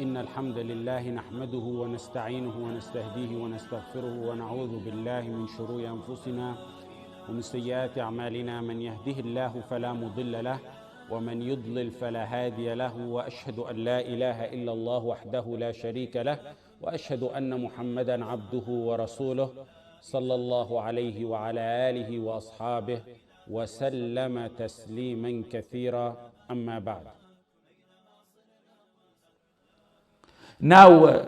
إن الحمد لله نحمده ونستعينه ونستهديه ونستغفره ونعوذ بالله من شرور أنفسنا ومن سيئات أعمالنا. من يهده الله فلا مضل له ومن يضلل فلا هادي له، وأشهد أن لا إله إلا الله وحده لا شريك له، وأشهد أن محمدا عبده ورسوله صلى الله عليه وعلى آله وأصحابه وسلم تسليما كثيرا. أما بعد. Now,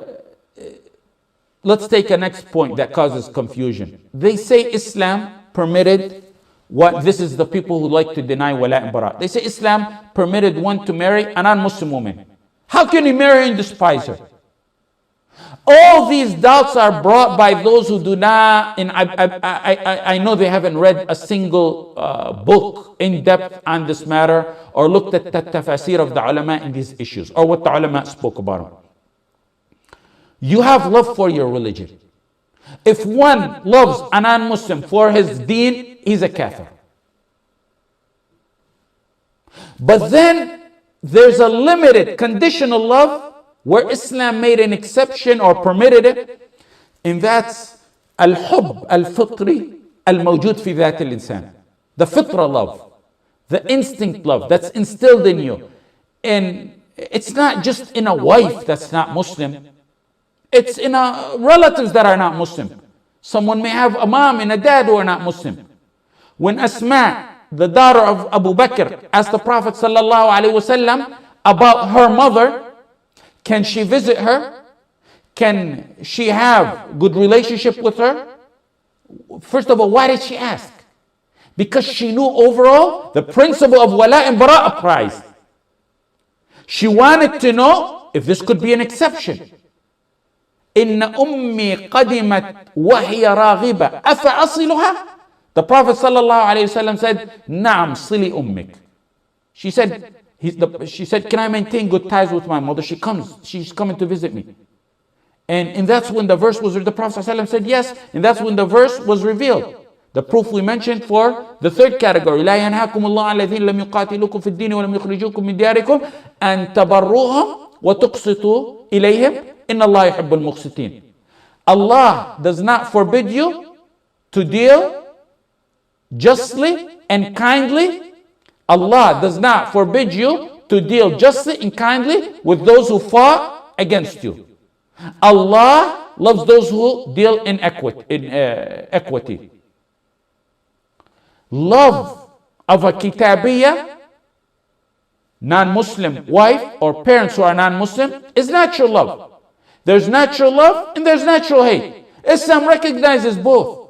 let's take a next point that causes confusion. They say Islam permitted this is the people who like to deny Walaa and Baraa. They say Islam permitted one to marry a non-Muslim woman. How can he marry and despise her? All these doubts are brought by those who do not, and I know they haven't read a single book in depth on this matter or looked at the Tafaseer of the Ulamaa in these issues or what the Ulamaa spoke about them. You have love for your religion. If one loves a non-Muslim for his Deen, he's a Kaafir. But then there's a limited conditional love where Islam made an exception or permitted it, and that's al-Hubb, al-Fitree, al-Mawjood Fee Thaat al-Insaan. The Fitrah love, the instinct love that's instilled in you. And it's not just in a wife that's not Muslim. It's in relatives that are not Muslim. Someone may have a mom and a dad who are not Muslim. When Asma, the daughter of Abu Bakr, asked the Prophet ﷺ about her mother, can she visit her? Can she have good relationship with her? First of all, why did she ask? Because she knew overall the principle of Walaa and Baraa applies. She wanted to know if this could be an exception. إن أمي قدمت وهي راغبة أفأصلها. The Prophet ﷺ said, نعم صلي أمك. She said, can I maintain good ties with my mother? She's coming to visit me. And that's when the verse was, the Prophet ﷺ said yes, and that's when the verse was revealed. The proof we mentioned for the third category, لا ينهاكم الله عن الذين لم يقاتلوكم في الدين ولم يخرجوكم من دياركم أن تبروهم وتقسطوا إليهم إن الله يحب المقسطين. Allah does not forbid you to deal justly and kindly. Allah does not forbid you to deal justly and kindly with those who fought against you. Allah loves those who deal in equity. Love of a kitabiyya, non-Muslim wife or parents who are non-Muslim is natural love. There's natural love and there's natural hate. Islam recognizes both.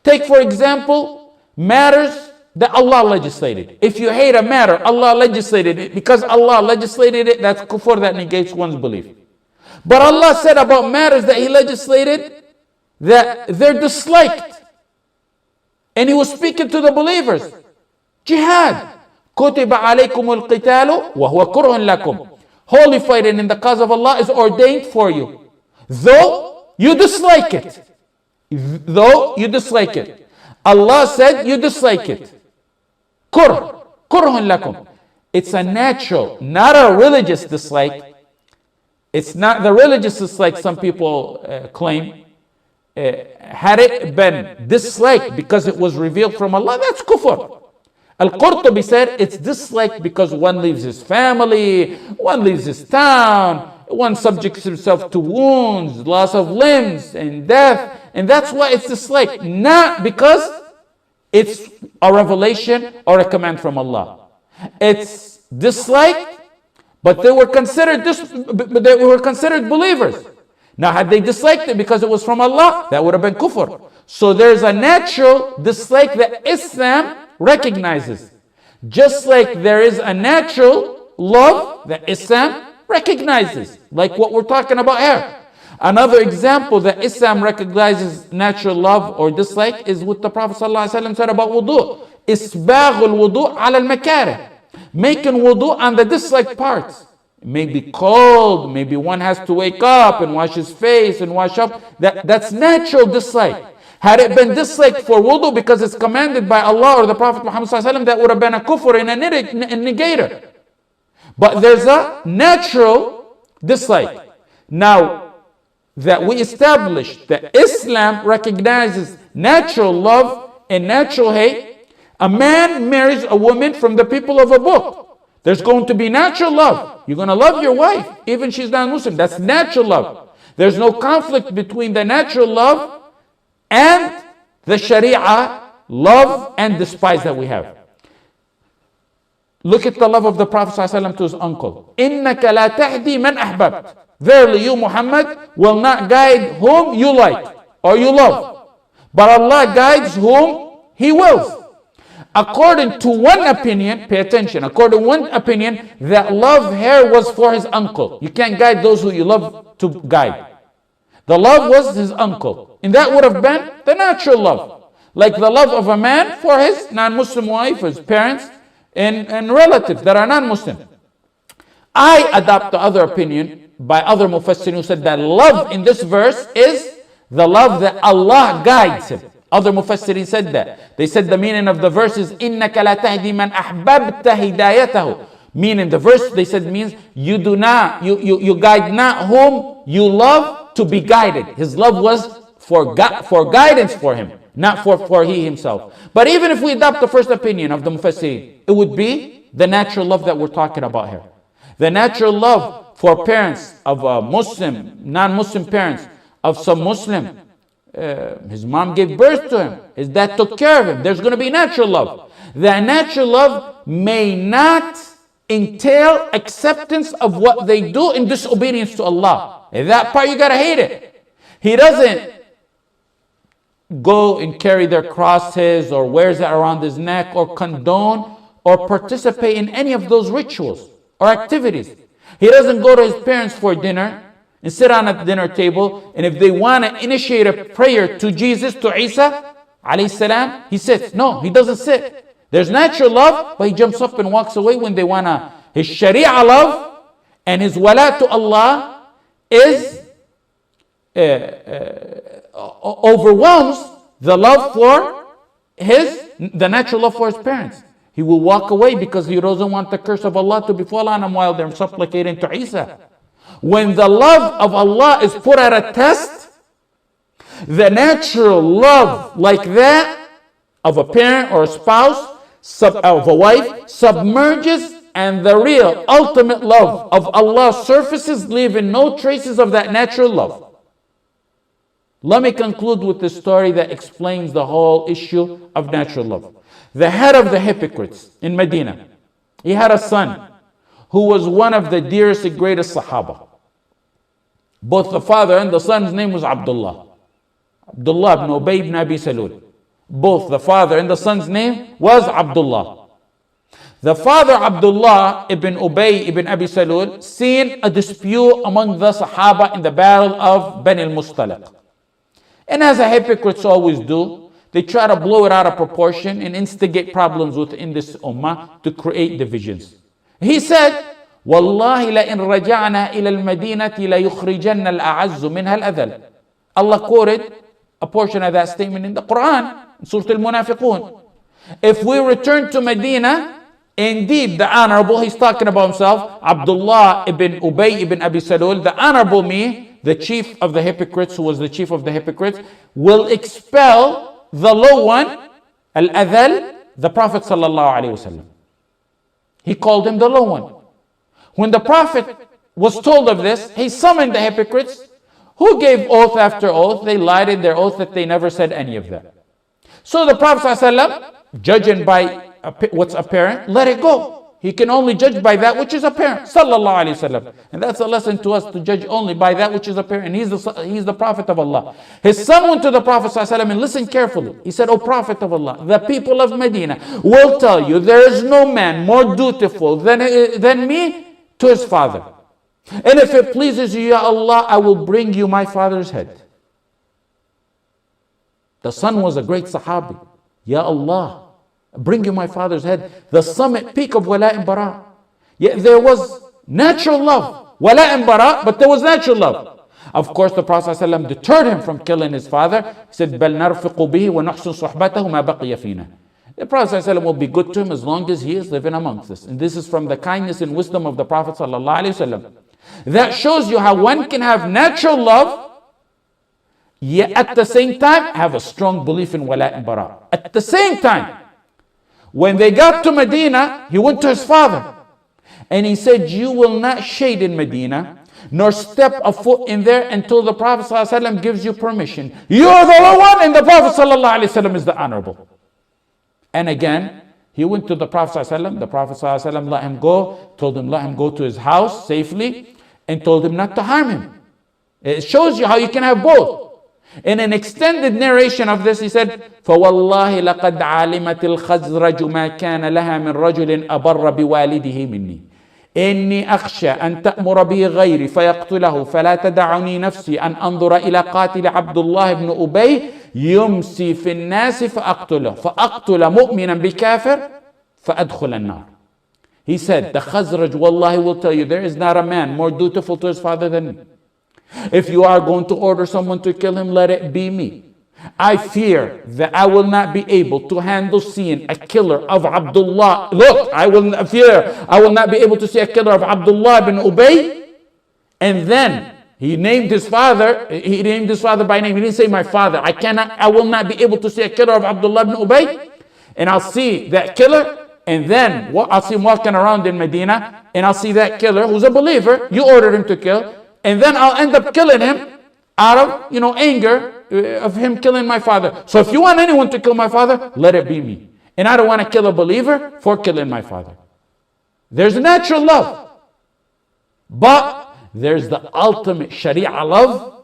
Take for example matters that Allah legislated. If you hate a matter, Allah legislated it. Because Allah legislated it, that's kufr, that negates one's belief. But Allah said about matters that He legislated that they're disliked. And He was speaking to the believers. Jihad. كُتِبَ عَلَيْكُمُ الْقِتَالُ وَهُوَ كُرْهٌ لَكُمْ. Holy fighting in the cause of Allah is ordained for you. Though you dislike it. Though you dislike it. Allah said you dislike it. كُرْهٌ لَكُمْ. It's a natural, not a religious dislike. It's not the religious dislike some people claim. Had it been disliked because it was revealed from Allah, that's kufr. Al-Qurtubi said it's disliked because one leaves his family, one leaves his town, one subjects himself to wounds, loss of limbs, and death. And that's why it's disliked. Not because it's a revelation or a command from Allah. It's disliked, but they were considered believers. Now, had they disliked it because it was from Allah, that would have been kufr. So there's a natural dislike that Islam recognizes. Just like there is a natural love that Islam recognizes. Like what we're talking about here. Another example that Islam recognizes natural love or dislike is what the Prophet ﷺ said about wudu. إِسْبَاغُ الْوُضُوء عَلَى الْمَكَارِهِ. Making wudu on the disliked parts. It may be cold, maybe one has to wake up and wash his face and wash up. That's natural dislike. Had it been disliked for wudu because it's commanded by Allah or the Prophet Muhammad ﷺ, that would have been a kufr and a negator. But there's a natural dislike. Now that we established that Islam recognizes natural love and natural hate, a man marries a woman from the people of a book. There's going to be natural love. You're going to love your wife, even she's non-Muslim. That's natural love. There's no conflict between the natural love and the Sharia love and despise that we have. Look at the love of the Prophet ﷺ to his uncle. إِنَّكَ لَا تَهْدِي مَنْ أَحْبَبْتَ. Verily you, Muhammad, will not guide whom you like or you love. But Allah guides whom He wills. According to one opinion, pay attention, according to one opinion, that love here was for his uncle. You can't guide those who you love to guide. The love was his uncle. And that would have been the natural love. Like the love of a man for his non-Muslim wife, his parents, and relatives that are non-Muslim. I adopt the other opinion by other mufassirin who said that love in this verse is the love that Allah guides him. Other mufassirin said that. They said the meaning of the verse is إِنَّكَ لَا تَهْدِي مَنْ أَحْبَبْتَ هِدَايَتَهُ. Meaning the verse, they said, means you guide not whom you love to be guided. His love was for guidance for him, not for he himself. But even if we adopt the first opinion of the mufassirin, it would be the natural love that we're talking about here. The natural love for parents of Muslim, non-Muslim parents of some Muslim. His mom gave birth to him. His dad took care of him. There's going to be natural love. That natural love may not entail acceptance of what they do in disobedience to Allah. And that part you got to hate it. He doesn't go and carry their crosses or wears it around his neck or condone or participate in any of those rituals or activities. He doesn't go to his parents for dinner and sit on a dinner table, and if they want to initiate a prayer to Jesus, to Isa alayhi salam, he sits. No, he doesn't sit. There's natural love, but he jumps up and walks away when they want to. His Sharia love and his wala to Allah is overwhelms the love for the natural love for his parents. He will walk away because he doesn't want the curse of Allah to befall on him while they're supplicating to Isa. When the love of Allah is put at a test, the natural love like that of a parent or a spouse, of a wife, submerges, and the real ultimate love of Allah surfaces, leaving no traces of that natural love. Let me conclude with this story that explains the whole issue of natural love. The head of the hypocrites in Medina, he had a son who was one of the dearest and greatest Sahaba. Both the father and the son's name was Abdullah. Abdullah ibn Ubay ibn Abi Salul. Both the father and the son's name was Abdullah. The father Abdullah ibn Ubay ibn Abi Salul seen a dispute among the Sahaba in the battle of Bani al-Mustaliq. And as hypocrites always do, they try to blow it out of proportion and instigate problems within this ummah to create divisions. He said, وَاللَّهِ لَإِنْ رَجَعْنَا إِلَى الْمَدِينَةِ لَيُخْرِجَنَّ الْأَعَزُّ مِنْهَا الْأَذَلَ. Allah quoted a portion of that statement in the Quran, in Surah al-Munafiqun. If we return to Medina, indeed the honorable, he's talking about himself, Abdullah ibn Ubay ibn Abi Salul, the honorable me, the chief of the hypocrites, who was the chief of the hypocrites, will expel the low one, al-Adhal, the Prophet sallallahu alaihi wasallam. He called him the low one. When the Prophet was told of this, he summoned the hypocrites who gave oath after oath. They lied in their oath that they never said any of that. So the Prophet ﷺ, judging by what's apparent, let it go. He can only judge by that which is apparent. Sallallahu Alaihi Wasallam. And that's a lesson to us, to judge only by that which is apparent. He's the Prophet of Allah. His son went to the Prophet ﷺ and listened carefully. He said, O Prophet of Allah, the people of Medina will tell you there is no man more dutiful than me to his father. And if it pleases you, Ya Allah, I will bring you my father's head. The son was a great Sahabi. Ya Allah, bring you my father's head. The summit peak of Walaa and Baraa. Yet there was natural love. Walaa and Baraa, but there was natural love. Of course, the Prophet ﷺ deterred him from killing his father. He said, بَلْ نَرْفِقُ بِهِ وَنَحْسُنْ صُحْبَتَهُ مَا بَقِيَ فِينَا. The Prophet ﷺ will be good to him as long as he is living amongst us. And this is from the kindness and wisdom of the Prophet ﷺ. That shows you how one can have natural love, yet at the same time have a strong belief in Walaa and Baraa. At the same time, when they got to Medina, he went to his father and he said, you will not shade in Medina, nor step a foot in there until the Prophet ﷺ gives you permission. You are the low one and the Prophet ﷺ is the honorable. And again, he went to the Prophet ﷺ. The Prophet ﷺ let him go, told him let him go to his house safely, and told him not to harm him. It shows you how you can have both. In an extended narration of this, he said, فَوَاللَّهِ لَقَدْ عَلِمَتِ الْخَزْرَجُ مَا كَانَ لَهَا مِنْ رَجُلٍ أَبَرَّ بِوَالِدِهِ مِنِّي إني أخشى أن تأمر به غيري فيقتله فلا تدعني نفسي أن أنظر إلى قاتل عبد الله بن أبي يمسي في الناس فأقتل مؤمنا بكافر فأدخل النار. He said, the Khazraj wallahi will tell you, there is not a man more dutiful to his father than me. If you are going to order someone to kill him, let it be me. I fear that I will not be able to handle seeing a killer of Abdullah. Look, I will not be able to see a killer of Abdullah bin Ubay. And then he named his father by name. He didn't say my father. I will not be able to see a killer of Abdullah bin Ubay. And I'll see that killer, and then I'll see him walking around in Medina, and I'll see that killer who's a believer. You ordered him to kill, and then I'll end up killing him out of anger of him killing my father. So if you want anyone to kill my father, let it be me. And I don't want to kill a believer for killing my father. There's natural love, but there's the ultimate Sharia love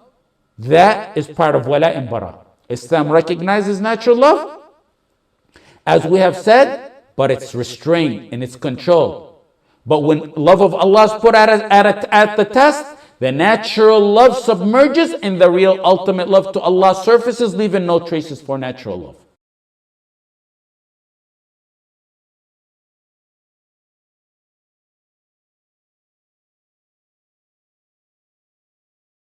that is part of Walaa and Baraa. Islam recognizes natural love, as we have said, but it's restrained and it's controlled. But when love of Allah is put at the test, the natural love submerges and the real ultimate love to Allah surfaces, leaving no traces for natural love.